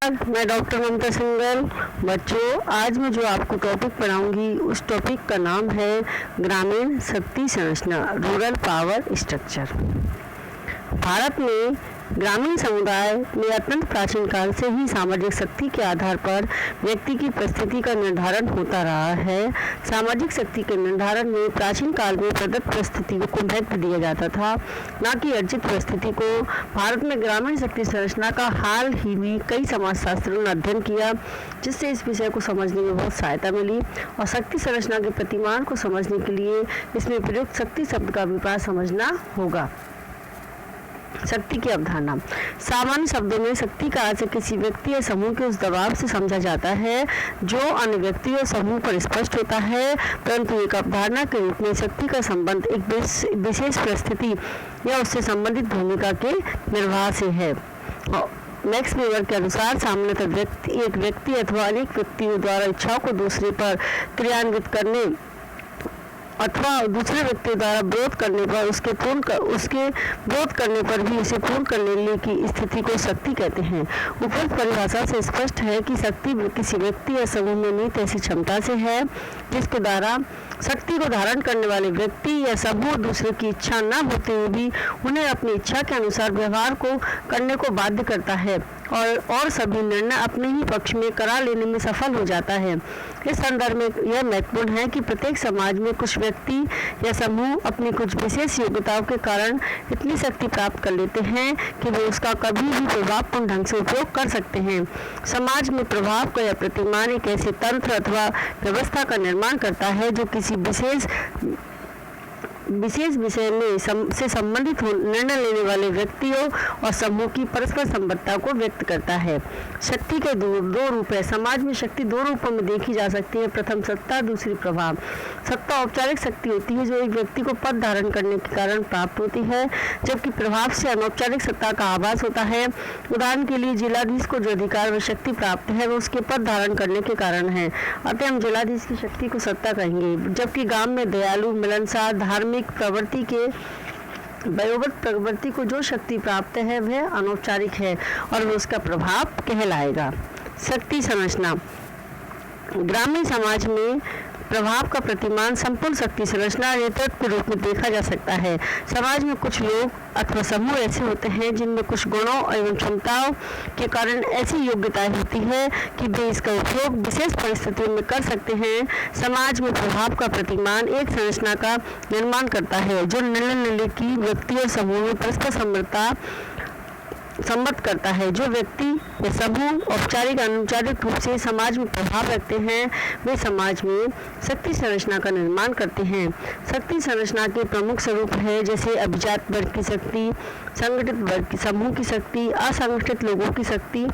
मैं डॉक्टर ममता सिंगल। बच्चों, आज मैं जो आपको टॉपिक पढ़ाऊंगी उस टॉपिक का नाम है ग्रामीण शक्ति संरचना, रूरल पावर स्ट्रक्चर। भारत में ग्रामीण समुदाय में अत्यंत प्राचीन काल से ही सामाजिक शक्ति के आधार पर व्यक्ति की परिस्थिति का निर्धारण होता रहा है। सामाजिक शक्ति के निर्धारण में प्राचीन काल में प्रदत्त परिस्थितियों को महत्व दिया जाता था, न कि अर्जित परिस्थिति को। भारत में ग्रामीण शक्ति संरचना का हाल ही में कई समाजशास्त्रियों ने अध्ययन किया, जिससे इस विषय को समझने में बहुत सहायता मिली। और शक्ति संरचना के प्रतिमान को समझने के लिए इसमें प्रयुक्त शक्ति शब्द का विपार समझना होगा। शक्ति की अवधारणा। सामान्य शब्दों में शक्ति का अर्थ किसी व्यक्ति या समूह के उस दबाव से समझा जाता है जो अन्य व्यक्ति और समूह पर स्पष्ट होता है, परंतु एक अवधारणा के रूप में शक्ति का संबंध एक विशेष परिस्थिति या उससे संबंधित भूमिका के निर्वाह से है। मैक्स वेबर के अनुसार सामान्यतः एक व्यक्ति अथवा अनेक व्यक्तियों द्वारा इच्छाओं को दूसरे पर क्रियान्वित करने अथवा दूसरे व्यक्ति द्वारा विरोध करने पर उसके विरोध करने पर भी उसे पूर्ण करने की स्थिति को शक्ति कहते हैं। उपरोक्त परिभाषा से स्पष्ट है कि शक्ति किसी व्यक्ति या समूह में निहित ऐसी क्षमता से है जिसके द्वारा शक्ति को धारण करने वाले व्यक्ति या समूह दूसरे की इच्छा न होते हुए भी उन्हें अपनी इच्छा के अनुसार व्यवहार को करने को बाध्य करता है और सभी निर्णय अपने ही पक्ष में करा लेने में सफल हो जाता है। इस संदर्भ में यह महत्वपूर्ण है कि प्रत्येक समाज में कुछ व्यक्ति या समूह अपनी कुछ विशेष योग्यताओं के कारण इतनी शक्ति प्राप्त कर लेते हैं कि वे उसका कभी भी प्रभावपूर्ण ढंग से उपयोग कर सकते हैं। समाज में प्रभाव का यह प्रतिमान एक ऐसे तंत्र अथवा व्यवस्था का निर्माण करता है जो किसी विशेष विषय में से संबंधित निर्णय लेने वाले व्यक्तियों और समूह की परस्पर संबद्धता को व्यक्त करता है। शक्ति के दो रूप है। समाज में शक्ति दो रूपों में देखी जा सकती है। प्रथम सत्ता, दूसरी प्रभाव। सत्ता औपचारिक शक्ति होती है जो एक व्यक्ति को पद धारण करने के कारण प्राप्त होती है, जबकि प्रभाव से अनौपचारिक सत्ता का आभास होता है। उदाहरण के लिए जिलाधीश को जो अधिकार व शक्ति प्राप्त है वह उसके पद धारण करने के कारण है, अतः हम जिलाधीश की शक्ति को सत्ता कहेंगे। जबकि गांव में दयालु, मिलनसार, धार्मिक प्रवृत्ति के वयोवृत्त प्रवृत्ति को जो शक्ति प्राप्त है वह अनौपचारिक है और वह उसका प्रभाव कहलाएगा। शक्ति संरचना। ग्रामीण समाज में प्रभाव का प्रतिमान संपूर्ण शक्ति संरचना नेतृत्व के रूप में देखा जा सकता है। समाज में कुछ लोग अथवा समूह ऐसे होते हैं जिनमें कुछ गुणों एवं क्षमताओं के कारण ऐसी योग्यताएं होती है कि वे इसका उपयोग विशेष परिस्थितियों में कर सकते हैं। समाज में प्रभाव का प्रतिमान एक संरचना का निर्माण करता है जो निर्णय लेने की व्यक्ति और समूह में परस्पर सम्मत करता है। जो व्यक्ति या समूह औपचारिक अनौपचारिक रूप से समाज में प्रभाव रखते हैं वे समाज में शक्ति संरचना का निर्माण करते हैं। शक्ति संरचना के प्रमुख स्वरूप है जैसे अभिजात वर्ग की शक्ति, संगठित वर्ग की समूह की शक्ति, असंगठित लोगों की शक्ति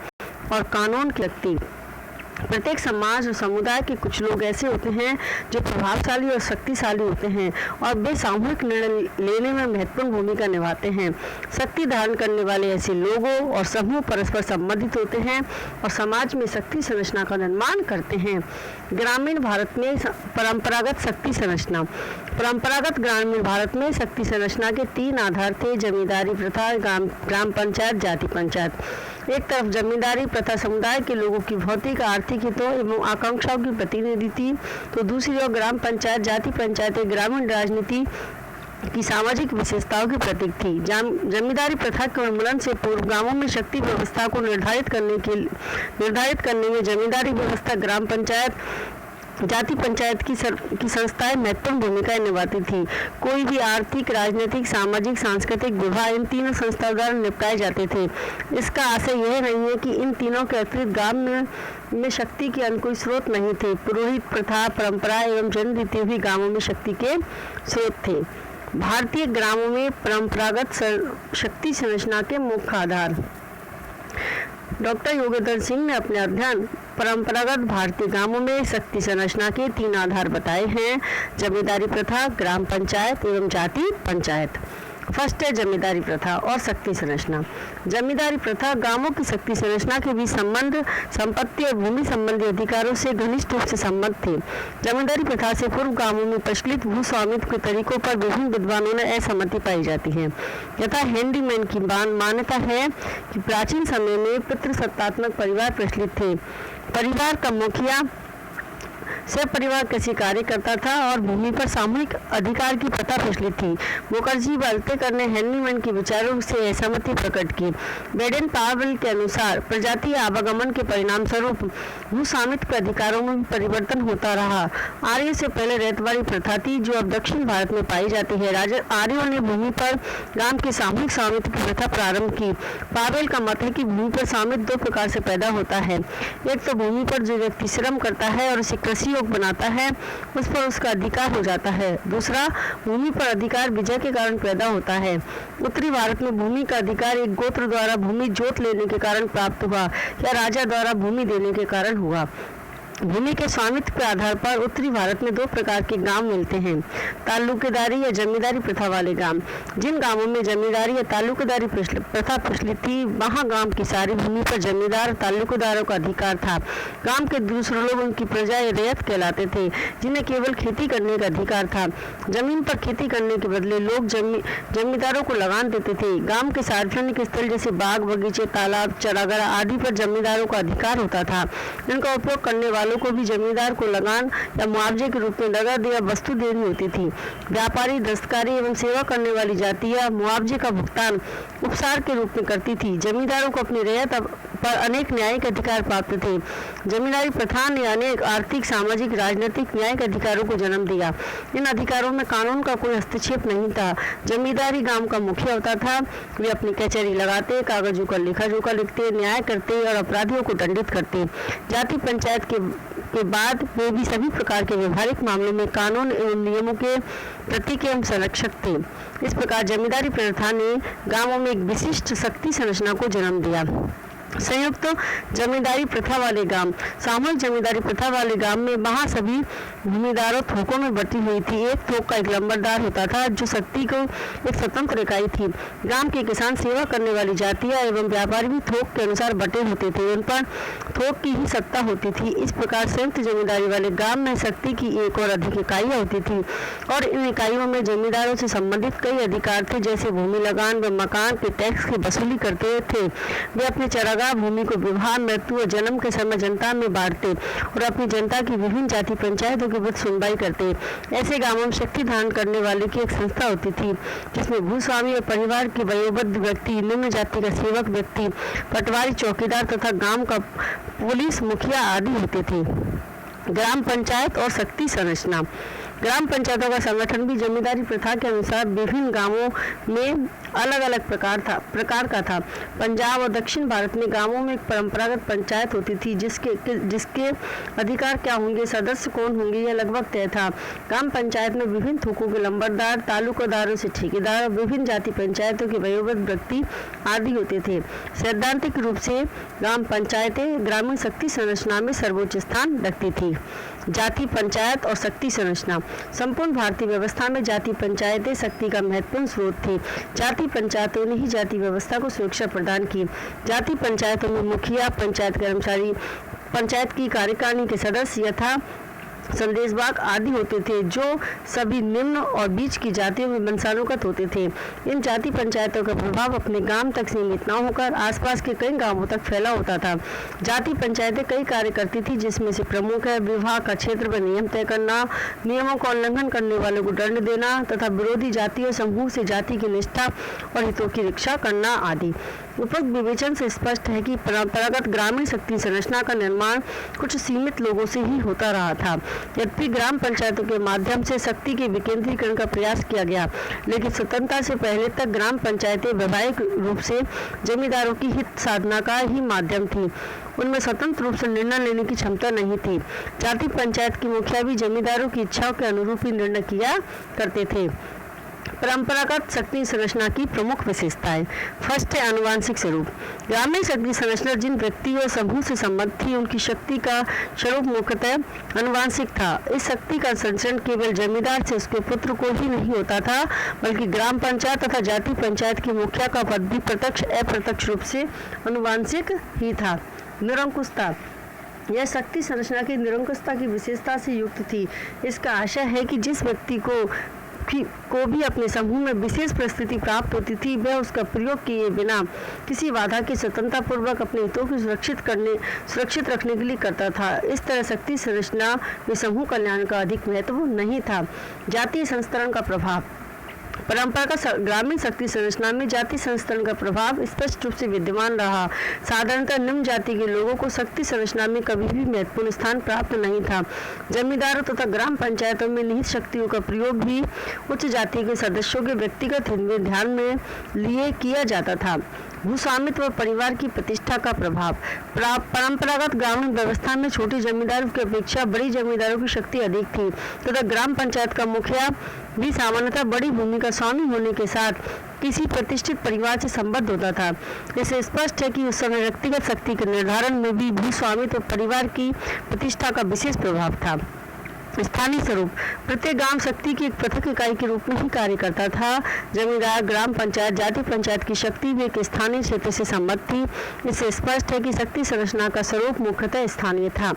और कानून की शक्ति। प्रत्येक समाज और समुदाय के कुछ लोग ऐसे होते हैं जो प्रभावशाली और शक्तिशाली होते हैं और वे सामूहिक निर्णय लेने में महत्वपूर्ण भूमिका निभाते हैं। शक्ति धारण करने वाले ऐसे लोगों और समूह परस्पर संबंधित होते हैं और समाज में शक्ति संरचना का निर्माण करते हैं। ग्रामीण भारत में परंपरागत शक्ति संरचना। परंपरागत ग्रामीण भारत में शक्ति संरचना के तीन आधार थे: जमींदारी प्रथा, ग्राम पंचायत, जाति पंचायत। एक तरफ जमींदारी प्रथा समुदाय के लोगों की भौतिक, आर्थिक हितों एवं आकांक्षाओं की प्रतिनिधि थी, तो दूसरी ओर ग्राम पंचायत, जाति पंचायत एक ग्रामीण राजनीति की सामाजिक विशेषताओं की प्रतीक थी। जमींदारी प्रथा के उन्मूलन से पूर्व गांवों में शक्ति व्यवस्था को निर्धारित करने में जमींदारी व्यवस्था, ग्राम पंचायत, जाति पंचायत की संस्थाएं महत्वपूर्ण भूमिकाएं निभाती थी। कोई भी आर्थिक, राजनीतिक, सामाजिक, सांस्कृतिक विवाह इन तीनों संस्थाओं द्वारा निपटाए जाते थे। इसका आशय यह नहीं है कि इन तीनों के अतिरिक्त गांव में शक्ति के अन्य कोई स्रोत नहीं थे। पुरोहित प्रथा, परंपरा एवं जनरीति भी गांवों में शक्ति के स्रोत थे। भारतीय ग्रामों में परंपरागत शक्ति संरचना के मुख्य आधार। डॉक्टर योगेंद्र सिंह ने अपने अध्ययन परंपरागत भारतीय ग्रामों में शक्ति संरचना के तीन आधार बताए हैं: जमींदारी प्रथा, ग्राम पंचायत एवं जाति पंचायत। फर्स्ट है जमींदारी प्रथा और शक्ति संरचना। जमींदारी प्रथा गांवों की शक्ति संरचना के बीच संबंध संपत्ति और भूमि संबंधी अधिकारों से घनिष्ठ रूप से संबद्ध थे। जमींदारी प्रथा से पूर्व गांवों में प्रचलित भू स्वामित्व के तरीकों पर विभिन्न विद्वानों ने असहमति पाई जाती है। यथा हैंडीमैन की मान्यता है कि प्राचीन समय में पितृसत्तात्मक परिवार प्रचलित थे। परिवार का मुखिया सब परिवार कृषि कार्य करता था और भूमि पर सामूहिक अधिकार की प्रथा प्रचलित थी। मुखर्जी वाल्टेकर ने हैंडीमैन के विचारों से असहमति प्रकट की। बेडेन पावेल के अनुसार प्रजातीय आवागमन के परिणाम स्वरूप भू स्वामित्व के अधिकारों में परिवर्तन होता रहा। आर्यों से पहले रेतवाड़ी प्रथा थी जो अब दक्षिण भारत में पाई जाती है। आर्यों ने भूमि पर गांव के सामूहिक स्वामित्व की प्रथा प्रारंभ की। पावेल का मत है कि भूमि पर स्वामित्व दो प्रकार से पैदा होता है। एक तो भूमि पर जो व्यक्ति श्रम करता है और उसे कृषि योग बनाता है, उस पर उसका अधिकार हो जाता है। दूसरा, भूमि पर अधिकार विजय के कारण पैदा होता है। उत्तरी भारत में भूमि का अधिकार एक गोत्र द्वारा भूमि जोत लेने के कारण प्राप्त हुआ या राजा द्वारा भूमि देने के कारण हुआ। भूमि के स्वामित्व के आधार पर उत्तरी भारत में दो प्रकार के गांव मिलते हैं, तालुकेदारी या जमींदारी प्रथा वाले गांव। जिन गांवों में जमींदारी या तालुकेदारी प्रथा प्रचलित थी, वहां गांव की सारी भूमि पर जमींदार तालुकेदारों का अधिकार था। गांव के दूसरे लोग उनकी प्रजा या रैयत कहलाते थे, जिन्हें केवल खेती करने का अधिकार था। जमीन पर खेती करने के बदले लोग जमींदारों को लगान देते थे। गांव के सार्वजनिक स्थल जैसे बाग, बगीचे, तालाब, चरागाह आदि पर जमींदारों का अधिकार होता था। इनका उपयोग करने वाले को भी जमींदार को लगान या मुआवजे के रूप में नगद या वस्तु देनी होती थी। व्यापारी, दस्तकारी एवं सेवा करने वाली जातियां मुआवजे का भुगतान उपसार के रूप में करती थी। जमींदारों को अपनी रैयत पर अनेक न्यायिक अधिकार प्राप्त थे। जमींदारी प्रथा ने अनेक आर्थिक, सामाजिक, राजनीतिक, न्यायिक अधिकारों को जन्म दिया। इन अधिकारों में कानून का कोई हस्तक्षेप नहीं था। जमींदारी गांव का मुखिया होता था। वे अपनी कचहरी लगाते, कागजों का लेखा जोखा लिखते, न्याय करते और अपराधियों को दंडित करते। जाति पंचायत के बाद वे भी सभी प्रकार के व्यवहारिक मामलों में कानून एवं नियमों के प्रतीक एवं संरक्षक थे। इस प्रकार जमींदारी प्रथा ने गांवों में एक विशिष्ट शक्ति संरचना को जन्म दिया। संयुक्त जमींदारी प्रथा वाले गांव। सामूहिक जमींदारी प्रथा वाले गांव में वहां सभी भूमिदारों थोकों में बटी हुई थी। एक थोक का एक लंबरदार होता था जो शक्ति को एक स्वतंत्र इकाई थी। गांव के किसान, सेवा करने वाली जातियां एवं व्यापारी भी थोक के अनुसार बटे होते थे। उन पर थोक की ही सत्ता होती थी। इस प्रकार संयुक्त जमींदारी वाले गांव में शक्ति की एक और अधिक इकाइयां होती थी और इन इकाइयों में जमींदारों से संबंधित कई अधिकार थे, जैसे भूमि लगान व मकान के टैक्स की वसूली करते थे। वे अपने चरागाह भूमि को विवाह, मृत्यु और जन्म के समय जनता में बांटते और अपनी जनता की विभिन्न जाति पंचायतों के प्रति सुनवाई करते। ऐसे गांवों में शक्ति धारण करने वाले की एक संस्था होती थी, जिसमें भूस्वामी और परिवार के वयोवृद्ध व्यक्ति, निम्न जाति का सेवक व्यक्ति, पटवारी, चौकीदार तथा गांव का पुलिस मुखिया आदि होते थे। ग्राम पंचायत और शक्ति संरचना। ग्राम पंचायतों का संगठन भी जमींदारी प्रथा के अनुसार विभिन्न गांवों में अलग अलग प्रकार का था। पंजाब और दक्षिण भारत में गांवों में एक परंपरागत पंचायत होती थी, जिसके अधिकार क्या होंगे, सदस्य कौन होंगे, यह लगभग तय था। ग्राम पंचायत में विभिन्न थोकों के लंबरदार, तालुकादारों से ठेकेदार, विभिन्न जाति पंचायतों के वयोवृद्ध व्यक्ति आदि होते थे। सैद्धांतिक रूप से ग्राम पंचायतें ग्रामीण शक्ति संरचना में सर्वोच्च स्थान रखती थी। जाति पंचायत और शक्ति संरचना। संपूर्ण भारतीय व्यवस्था में जाति पंचायतें शक्ति का महत्वपूर्ण स्रोत थी। जाति पंचायतों ने ही जाति व्यवस्था को सुरक्षा प्रदान की। जाति पंचायतों में मुखिया, पंचायत कर्मचारी, पंचायत की कार्यकारिणी के सदस्य यथा संदेशवाहक आदि होते थे, जो सभी निम्न और बीच की जातियों में वंशानुगत होते थे। इन जाति पंचायतों का प्रभाव अपने गांव तक सीमित न होकर आसपास के कई गांवों तक फैला होता था। जाति पंचायतें कई कार्य करती थी, जिसमें से प्रमुख है विवाह का क्षेत्र व नियम तय करना, नियमों का उल्लंघन करने वालों को दंड देना तथा विरोधी जातीय समूह से जाति की निष्ठा और हितों की रक्षा करना आदि। उपरोक्त विवेचन से स्पष्ट है कि परंपरागत ग्रामीण शक्ति संरचना का निर्माण कुछ सीमित लोगों से ही होता रहा था। यद्यपि ग्राम पंचायतों के माध्यम से शक्ति के विकेंद्रीकरण का प्रयास किया गया, लेकिन स्वतंत्रता से पहले तक ग्राम पंचायतें वैवाहिक रूप से जमींदारों की हित साधना का ही माध्यम थी। उनमें स्वतंत्र रूप से निर्णय लेने की क्षमता नहीं थी। जाति पंचायत की मुखिया भी जमींदारों की इच्छाओं के अनुरूप ही निर्णय किया करते थे। परंपरागत शक्ति संरचना की प्रमुख विशेषताएं। फर्स्ट है आनुवांशिक स्वरूप। ग्रामीण शक्ति संरचना जिन व्यक्ति और समूह से संबद्ध थी उनकी शक्ति का स्वरूप मुख्यतः आनुवांशिक था। इस शक्ति का संचरण केवल जमींदार से उसके पुत्र को ही नहीं होता था, बल्कि ग्राम पंचायत तथा जाति पंचायत के मुखिया का पद भी प्रत्यक्ष अप्रत्यक्ष रूप से आनुवांशिक ही था। निरंकुशता, यह शक्ति संरचना की निरंकुशता की विशेषता से युक्त थी। इसका आशय है कि जिस व्यक्ति को भी अपने समूह में विशेष परिस्थिति प्राप्त होती थी, वह उसका प्रयोग किए बिना किसी बाधा की स्वतंत्रता पूर्वक अपने हितों को सुरक्षित रखने के लिए करता था। इस तरह शक्ति संरचना में समूह कल्याण का अधिक महत्व नहीं था। जातीय संस्तरण का प्रभाव। परंपरागत ग्रामीण शक्ति संरचना में जाति संस्तरण का प्रभाव स्पष्ट रूप से विद्यमान रहा। साधारणतः निम्न जाति के लोगों को शक्ति संरचना में कभी भी महत्वपूर्ण स्थान प्राप्त नहीं था। जमींदारों तथा ग्राम पंचायतों में निहित शक्तियों का प्रयोग भी उच्च जाति के सदस्यों के व्यक्तिगत हित में ध्यान में लिए किया जाता था। भूस्वामित्व और परिवार की प्रतिष्ठा का प्रभाव। परंपरागत ग्रामीण व्यवस्था में छोटे जमींदारों की अपेक्षा बड़ी जमींदारों की शक्ति अधिक थी तथा ग्राम पंचायत का मुखिया भी सामान्यतः बड़ी भूमि का स्वामी होने के साथ किसी प्रतिष्ठित परिवार से संबद्ध होता था। इससे स्पष्ट है कि उस समय व्यक्तिगत शक्ति के निर्धारण में भी भूस्वामित्व और परिवार की प्रतिष्ठा का विशेष प्रभाव था। स्थानीय स्वरूप। प्रत्येक ग्राम शक्ति की एक पृथक इकाई के रूप में ही कार्य करता था। जमींदार, ग्राम पंचायत, जाति पंचायत की शक्ति भी एक स्थानीय क्षेत्र से संबद्ध थी। इससे स्पष्ट है कि शक्ति संरचना का स्वरूप मुख्यतः स्थानीय था।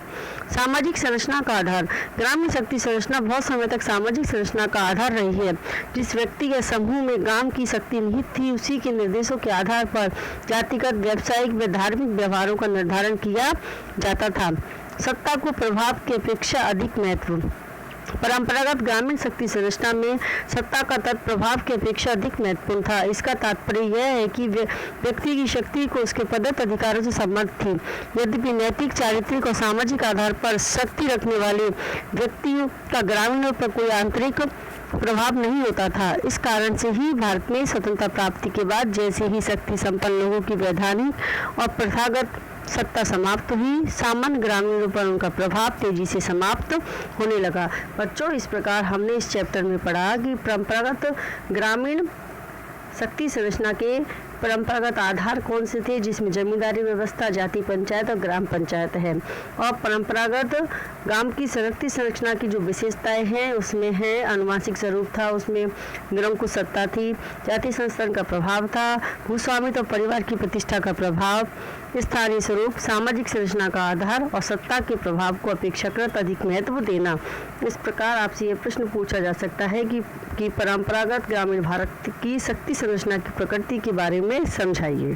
सामाजिक संरचना का आधार। ग्रामीण शक्ति संरचना बहुत समय तक सामाजिक संरचना का आधार रही है। जिस व्यक्ति के समूह में ग्राम की शक्ति निहित थी, उसी के निर्देशों के आधार पर जातिगत, व्यावसायिक व धार्मिक व्यवहारों का निर्धारण किया जाता था। सत्ता को प्रभाव की अपेक्षा अधिक महत्व। परंपरागत ग्रामीण शक्ति संरचना में सत्ता का तत्प्रभाव की अपेक्षा अधिक महत्वपूर्ण था। इसका तात्पर्य यह है कि व्यक्ति की शक्ति को उसके प्रदत्त अधिकारों से संबद्ध थी। यद्यपि नैतिक, चारित्रिक और सामाजिक आधार पर शक्ति रखने वाले व्यक्तियों का ग्रामीणों पर कोई आंतरिक प्रभाव नहीं होता था। इस कारण से ही भारत में स्वतंत्रता प्राप्ति के बाद जैसे ही शक्ति संपन्न लोगों की वैधानिक और प्रथागत सत्ता समाप्त हुई, सामान्य ग्रामीणों पर उनका प्रभाव तेजी से समाप्त होने लगा। बच्चों, इस प्रकार हमने इस चैप्टर में पढ़ा कि परंपरागत ग्रामीण शक्ति संरचना के परंपरागत आधार कौन से थे, जिसमें जमींदारी व्यवस्था, जाति पंचायत और ग्राम पंचायत है। और परंपरागत ग्राम की शक्ति संरचना की जो विशेषताएं हैं उसमें है आनुवांशिक स्वरूप था, उसमें निरंकुश सत्ता थी, जाति संस्तरण का प्रभाव था, भूस्वामित्व और परिवार की प्रतिष्ठा का प्रभाव, स्थानीय स्वरूप, सामाजिक संरचना का आधार और सत्ता के प्रभाव को अपेक्षाकृत अधिक महत्व देना। इस प्रकार आपसे यह प्रश्न पूछा जा सकता है कि परंपरागत ग्रामीण भारत की शक्ति संरचना की प्रकृति के बारे में समझाइए।